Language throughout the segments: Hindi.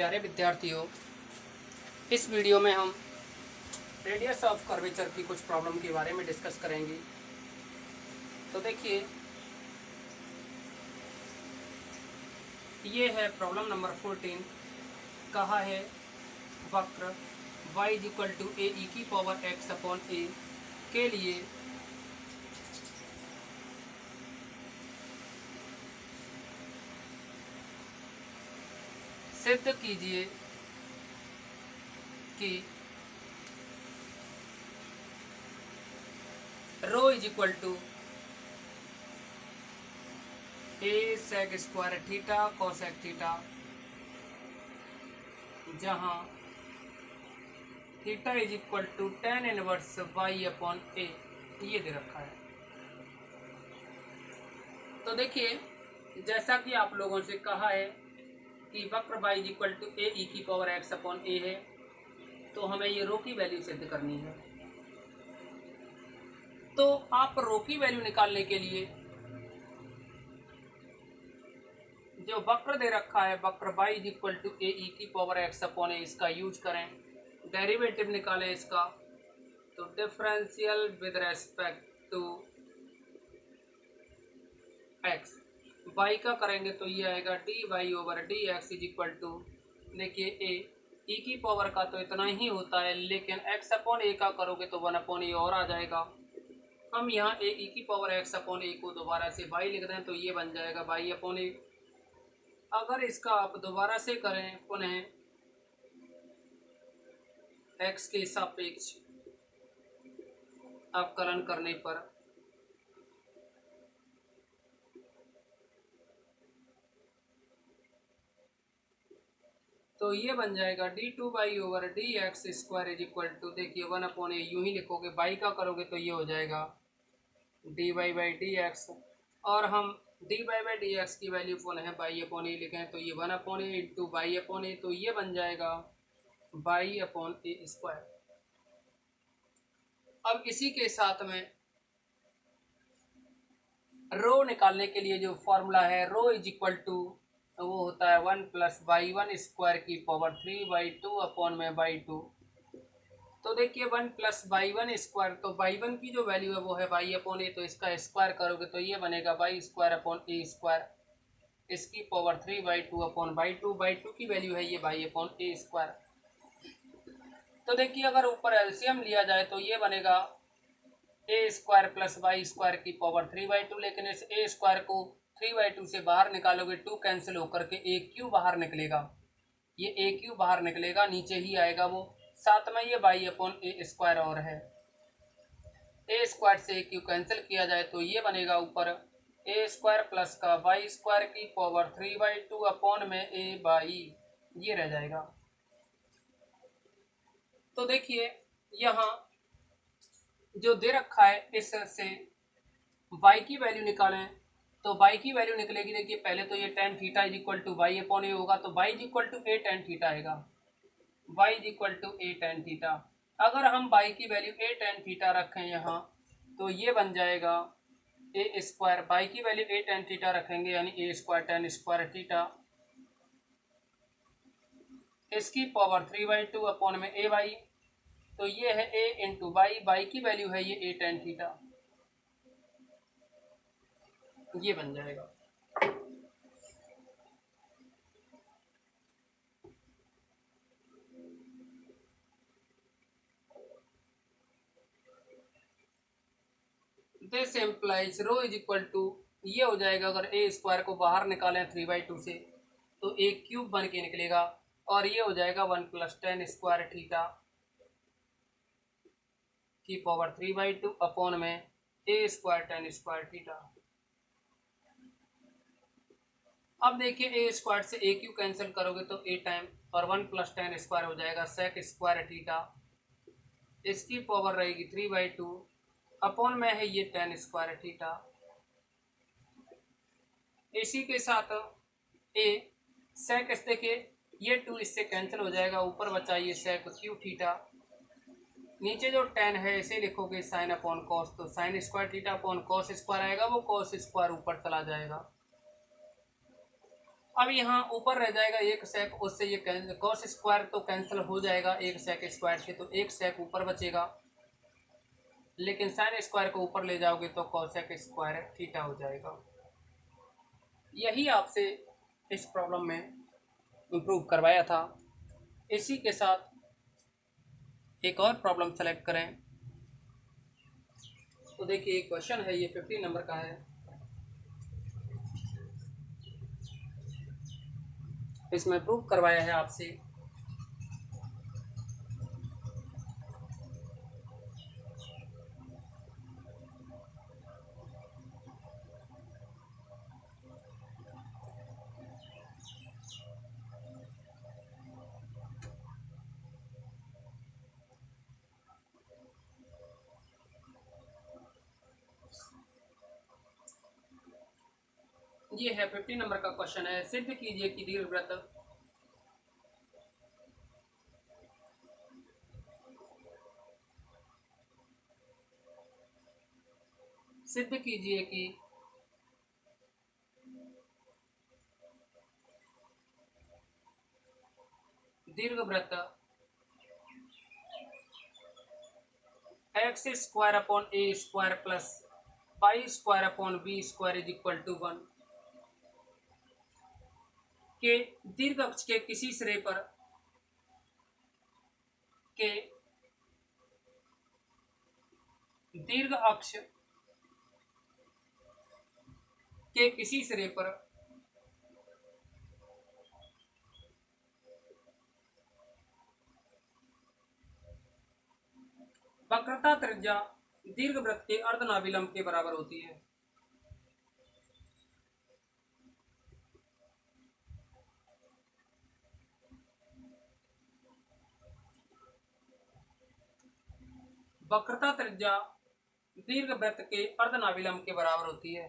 प्यारे विद्यार्थियों, इस वीडियो में हम रेडियस ऑफ कर्वेचर की कुछ प्रॉब्लम के बारे में डिस्कस करेंगे। तो देखिए, ये है प्रॉब्लम नंबर 14। कहा है वक्र y = ae⁴x/a के लिए सिद्ध कीजिए कि रो = a sec² theta cosec theta, जहाँ थीटा = tan इनवर्स y/a ये दे रखा है। तो देखिए, जैसा कि आप लोगों से कहा है कि वक्र y = ae⁴x/a है, तो हमें ये रो की वैल्यू सिद्ध करनी है। तो आप रो की वैल्यू निकालने के लिए जो वक्र दे रखा है, वक्र y = ae⁴x/a, इसका यूज करें, डेरिवेटिव निकालें इसका। तो differential with respect to x, y का करेंगे तो ये आएगा dy/dx = देखिए a e की पावर का तो इतना ही होता है, लेकिन x/a का करोगे तो 1/a और आ जाएगा। हम यहाँ a e की पावर x/a को दोबारा से y लिख दें तो ये बन जाएगा y/a। अगर इसका आप दोबारा से करें पुनः x के सापेक्ष अवकलन करने पर, तो ये बन जाएगा d2y/dx² देखिए 1/a यूं ही लिखोगे, y का करोगे तो ये हो जाएगा dy/dx, और हम dy/dx की वैल्यू पुनः y/a लिखें तो ये 1/a × y/a, तो ये बन जाएगा y/a²। अब इसी के साथ में रो निकालने के लिए जो फॉर्मूला है, रो = वो होता है 1 + y1² तो देखिए 1 + y1², तो y1 की जो वैल्यू है वो है y/a, तो इसका स्क्वायर करोगे तो ये बनेगा y² इसकी पावर 3/2 y2 की वैल्यू है ये y/a²। तो देखिए, अगर ऊपर एलसीएम लिया जाए तो ये बनेगा a² + y² की पावर 3/2, लेकिन इस a² को 3/2 से बाहर निकालोगे, 2 कैंसिल होकर के a³ बाहर निकलेगा, ये a³ बाहर निकलेगा, नीचे ही आएगा वो, साथ में ये y/a² और है। a² से a³ कैंसिल किया जाए तो ये बनेगा ऊपर a² प्लस का y² की पावर 3/2 में a/, ये रह जाएगा। तो देखिए, यहाँ जो दे रखा है इससे y की वैल्यू निकालें तो y की वैल्यू निकलेगी। देखिए, पहले तो ये tan थीटा = y/a होगा, तो y = a tan थीटा आएगा, y = a tan थीटा। अगर हम y की वैल्यू a tan थीटा रखें यहाँ, तो ये बन जाएगा a², y की वैल्यू a tan थीटा रखेंगे यानी a² tan² थीटा, इसकी पावर 3/2 में a/, तो ये है a × y की वैल्यू है ये a tan थीटा, ये बन जाएगा। दिस इम्प्लाइज रो = ये हो जाएगा, अगर a² को बाहर निकालें 3/2 से तो a³ बन के निकलेगा, और ये हो जाएगा 1 + tan² थीटा की पावर 3/2 में a² tan² थीटा। अब देखिए, a² से a³ कैंसिल करोगे तो a टाइम, और 1 + tan² हो जाएगा sec² थीटा, इसकी पावर रहेगी 3/2 में है ये tan² थीटा। इसी के साथ a sec, देखिए ये 2 इससे कैंसिल हो जाएगा, ऊपर बचा ये sec³ थीटा, नीचे जो tan है इसे लिखोगे sin/cos, तो sin² थीटा cos² आएगा, वो cos² ऊपर चला जाएगा। अब यहाँ ऊपर रह जाएगा एक सेक, उससे ये कॉस स्क्वायर तो कैंसिल हो जाएगा एक सेक स्क्वायर से, तो एक सेक ऊपर बचेगा, लेकिन साइन स्क्वायर को ऊपर ले जाओगे तो कॉसेक स्क्वायर थीटा हो जाएगा। यही आपसे इस प्रॉब्लम में इम्प्रूव करवाया था। इसी के साथ एक और प्रॉब्लम सेलेक्ट करें। तो देखिए एक क्वेश्चन है, ये 50 नंबर का है। इसमें प्रूव करवाया है आपसे ये है 50 नंबर का क्वेश्चन है। सिद्ध कीजिए कि दीर्घवृत्त सिद्ध कीजिए कि दीर्घवृत्त x square upon a square plus y square upon b square is equal to 1 के दीर्घ अक्ष के किसी सिरे पर के दीर्घ अक्ष के किसी सिरे पर वक्रता त्रिज्या दीर्घवृत्त के अर्धनाभिलंब के बराबर होती है। वक्रता त्रिज्या दीर्घवृत्त के अर्धनाभिलंब के बराबर होती है।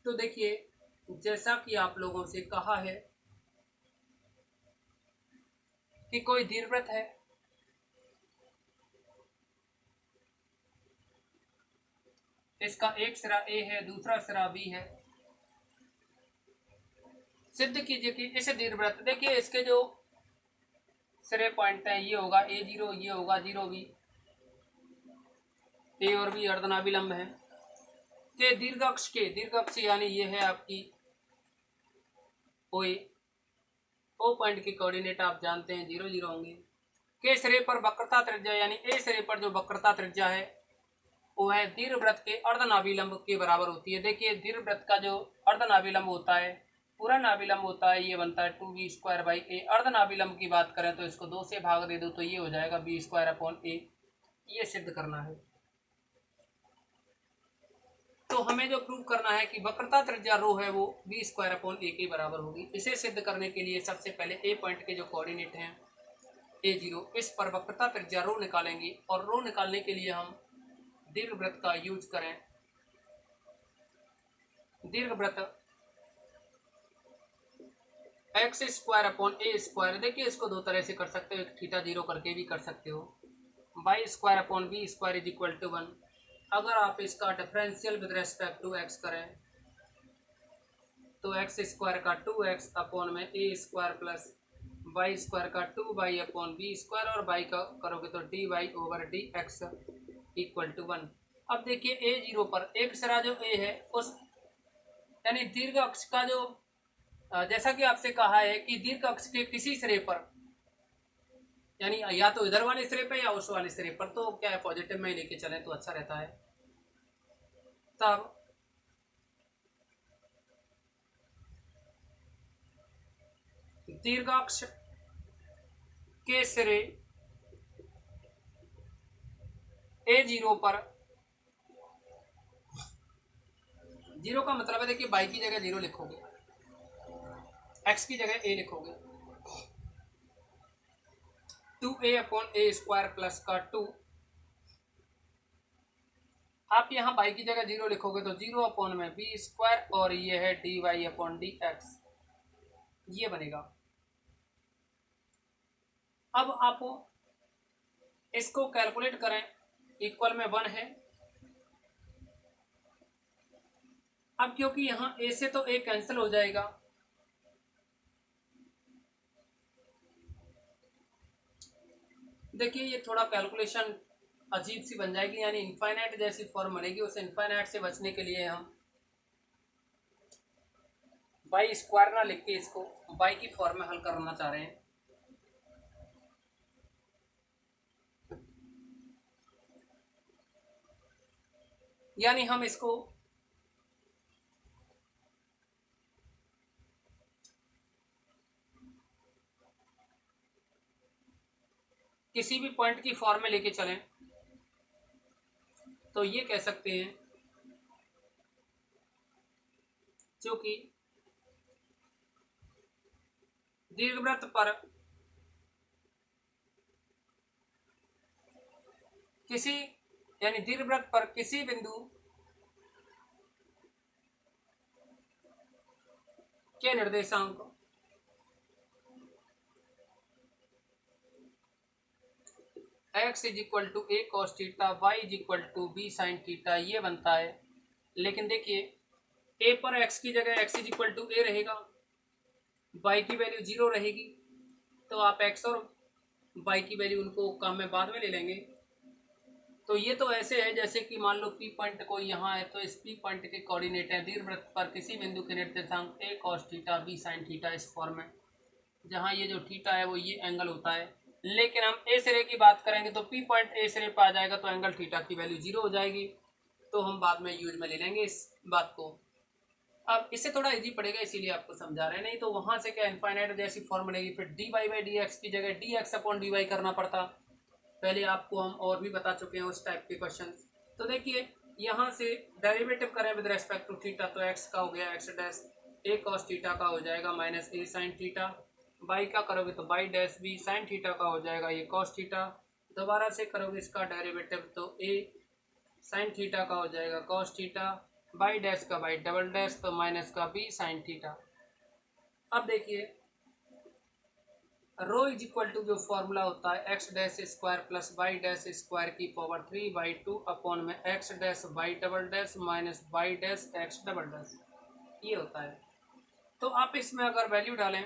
तो देखिए जैसा कि आप लोगों से कहा है कि कोई दीर्घवृत्त है, इसका एक सिरा ए है, दूसरा सिरा बी है। सिद्ध कीजिए कि इस दीर्घवृत्त, देखिए इसके जो सिरे पॉइंट है ये होगा A0, ये होगा 0B, ए और बी अर्धनाभिलंब है। के दीर्घ अक्ष यानी ये है आपकी OA, ओ पॉइंट के कोऑर्डिनेट आप जानते हैं 0 0 होंगे। के सिरे पर वक्रता त्रिज्या यानी ए सिरे पर जो वक्रता त्रिज्या है वो है दीर्घवृत्त के अर्धनाभिलंब के बराबर होती है। देखिए दीर्घवृत्त का जो अर्धनाभिलंब होता है, पूरा नाभिलंब होता है, ये बनता है 2b स्क्वायर बाई ए। अर्धनाभिलंब की बात करें तो इसको 2 से भाग दे दो तो ये हो जाएगा b स्क्वायर अपॉन ए। ये सिद्ध करना है। तो हमें जो प्रूव करना है कि वक्रता त्रिज्या रो है वो b स्क्वायर अपॉन ए के बराबर होगी। इसे सिद्ध करने के लिए सबसे पहले ए पॉइंट के जो कोऑर्डिनेट हैं A0, इस पर वक्रता त्रिज्या रो निकालेंगे और रो निकालने के लिए हम दीर्घवृत्त का यूज करें। दीर्घवृत्त x square upon a square, देखिए इसको दो तरह से कर सकते हो, एक थीटा 0 करके भी कर सकते हो। Y square upon b square is equal to 1। अगर आप इसका differential with respect to x करें तो एक्स स्क्वायर का 2x अपॉन में a square plus y square का 2y अपॉन बी स्क्वायर, और बाई का करोगे तो dy over dx equal to 1। अब देखिए A0 पर एक सिरा जो A है उस यानी दीर्घ अक्ष का जो जैसा कि आपसे कहा है कि दीर्घ अक्ष के किसी सिरे पर यानी या तो इधर वाले सिरे पर या उस वाले सिरे पर, तो क्या है पॉजिटिव में लेके चले तो अच्छा रहता है। तब दीर्घाक्ष के सिरे A0 पर, 0 का मतलब है देखिए बाई की जगह 0 लिखोगे, x की जगह a लिखोगे, 2a upon a square plus का 2 आप यहाँ बाई की जगह 0 लिखोगे तो 0 अपॉन में बी स्क्वायर और ये है d y upon d x, ये बनेगा। अब आप इसको कैलकुलेट करें, इक्वल में 1 है। अब क्योंकि यहाँ ए से तो ए कैंसिल हो जाएगा, देखिए ये थोड़ा कैलकुलेशन अजीब सी बन जाएगी, यानी इनफाइनाइट जैसी फॉर्म बनेगी। उस इनफाइनाइट से बचने के लिए हम बाई स्क्वायर ना लिख के इसको बाई की फॉर्म में हल करना चाह रहे हैं। यानी हम इसको किसी भी पॉइंट की फॉर्म में लेके चलें तो ये कह सकते हैं क्योंकि दीर्घवृत्त पर किसी यानी दीर्घवृत्त पर किसी बिंदु के निर्देशांक x is equal to a cos theta, y is equal to b sine theta, ये बनता है। लेकिन देखिए a पर x की जगह x इज इक्वल टू ए रहेगा, y की वैल्यू 0 रहेगी, तो आप x और y की वैल्यू उनको काम में बाद में ले लेंगे। तो ये तो ऐसे है जैसे कि मान लो P पॉइंट कोई यहाँ है, तो इस P पॉइंट के कोऑर्डिनेट है दीर्घवृत्त पर किसी बिंदु के निर्देशांक a cos theta b sin theta, इस फॉर्म में, जहाँ ये जो थीटा है वो ये एंगल होता है। लेकिन हम ए सिरे की बात करेंगे तो P पॉइंट ए सिरे पर आ जाएगा, तो एंगल थीटा की वैल्यू 0 हो जाएगी। तो हम बाद में यूज में ले लेंगे इस बात को। अब इससे थोड़ा इजी पड़ेगा इसीलिए आपको समझा रहे हैं, नहीं तो वहां से क्या इनफाइनाइट जैसी फॉर्म बनेगी, फिर d y by d x की जगह d x upon d y करना पड़ता। पहले आपको हम और भी बता चुके हैं उस टाइप के क्वेश्चन। तो देखिए यहाँ से डेरिवेटिव करें विद रेस्पेक्ट टू थीटा, तो एक्स का हो गया x dash a cos theta का हो जाएगा minus a sine theta, y का करोगे तो y dash b sine theta का हो जाएगा ये कॉस थीटा, दोबारा से करोगे इसका डेरिवेटिव तो ए साइन थीटा का हो जाएगा कॉस थीटा, बाई डैश का बाई डबल डैश तो माइनस का बी साइन थीटा। अब देखिए रो इज इक्वल टू जो फॉर्मूला होता है x dash square plus y dash square की पावर 3/2 अपॉन में x dash y double dash minus y dash x double dash, ये होता है। तो आप इसमें अगर वैल्यू डालें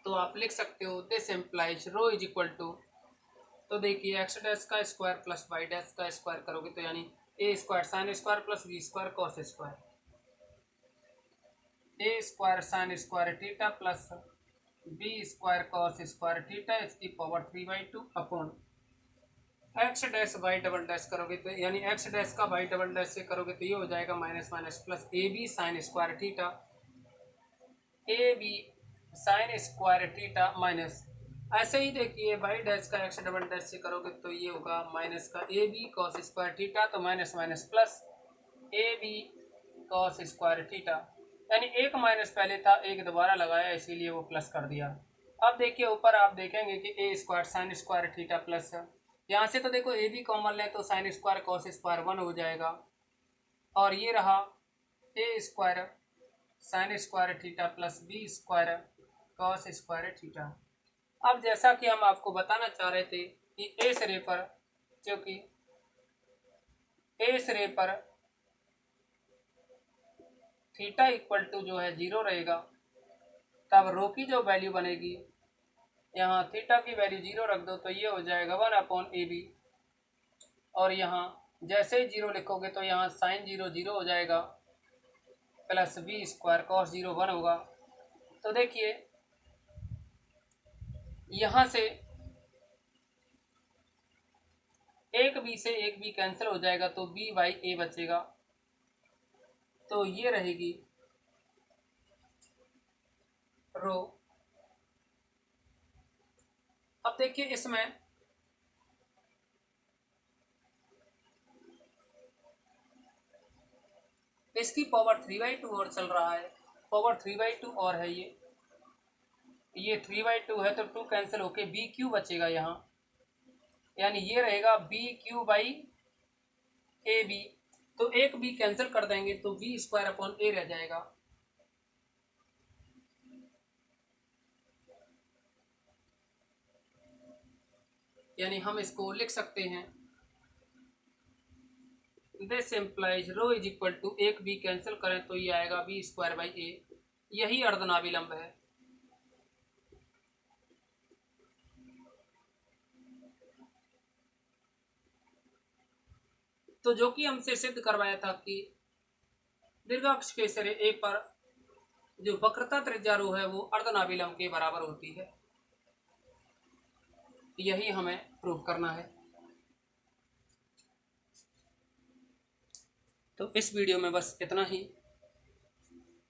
तो आप लिख सकते हो this implies rho is equal to, तो देखिए एक्स डैश का स्क्वायर प्लस वाई डैश का स्क्वायर करोगे तो यानी a square sine square plus b square cos square, a square sine square theta plus b square cos square theta इसकी power 3/2 upon x dash y double dash करोगे तो यानी एक्स डैश का वाई डबल डैश से करोगे तो ये हो जाएगा minus minus plus a b sine square theta, a b sine square theta minus, ऐसे ही देखिए वाई डैश का एक्स डबल डैश से करोगे तो ये होगा माइनस का a b cos square theta, तो minus minus plus a b cos square theta, यानी एक माइनस पहले था एक दोबारा लगाया इसीलिए वो प्लस कर दिया। अब देखिए ऊपर आप देखेंगे कि a square sine square theta plus, यहाँ से तो देखो ए बी कॉमन ले तो साइन स्क्वायर कॉस स्क्वायर 1 हो जाएगा, और ये रहा a square sine square theta plus b square cos square theta. अब जैसा कि हम आपको बताना चाह रहे थे कि ए सिरे पर, क्योंकि ए सिरे पर थीटा इक्वल टू जो है 0 रहेगा, तब रो की जो वैल्यू बनेगी यहाँ थीटा की वैल्यू 0 रख दो तो ये हो जाएगा 1 अपॉन ए बी, और यहाँ जैसे ही 0 लिखोगे तो यहाँ साइन 0 0 हो जाएगा प्लस बी स्क्वायर कॉस 0 1 होगा। तो देखिए यहाँ से एक बी से एक बी कैंसिल हो जाएगा तो बी बाई ए बचेगा, तो ये रहेगी रो। अब देखिए इसमें इसकी पावर 3/2 और चल रहा है, पावर 3/2 और है ये 3/2 है तो 2 कैंसिल होके बी क्यू बचेगा यहाँ, यानी ये रहेगा b q by a b, तो एक बी कैंसिल कर देंगे तो बी स्क्वायर अपॉन ए रह जाएगा। यानी हम इसको लिख सकते हैं this implies rho is equal to, एक बी कैंसिल करें तो ये आएगा बी स्क्वायर बाई ए, यही अर्धनाभिलंब है। तो जो कि हमसे सिद्ध करवाया था कि दीर्घाक्ष के सिरे ए पर जो वक्रता त्रिज्या रो है वो अर्धनाभिलंब के बराबर होती है, यही हमें प्रूव करना है। तो इस वीडियो में बस इतना ही।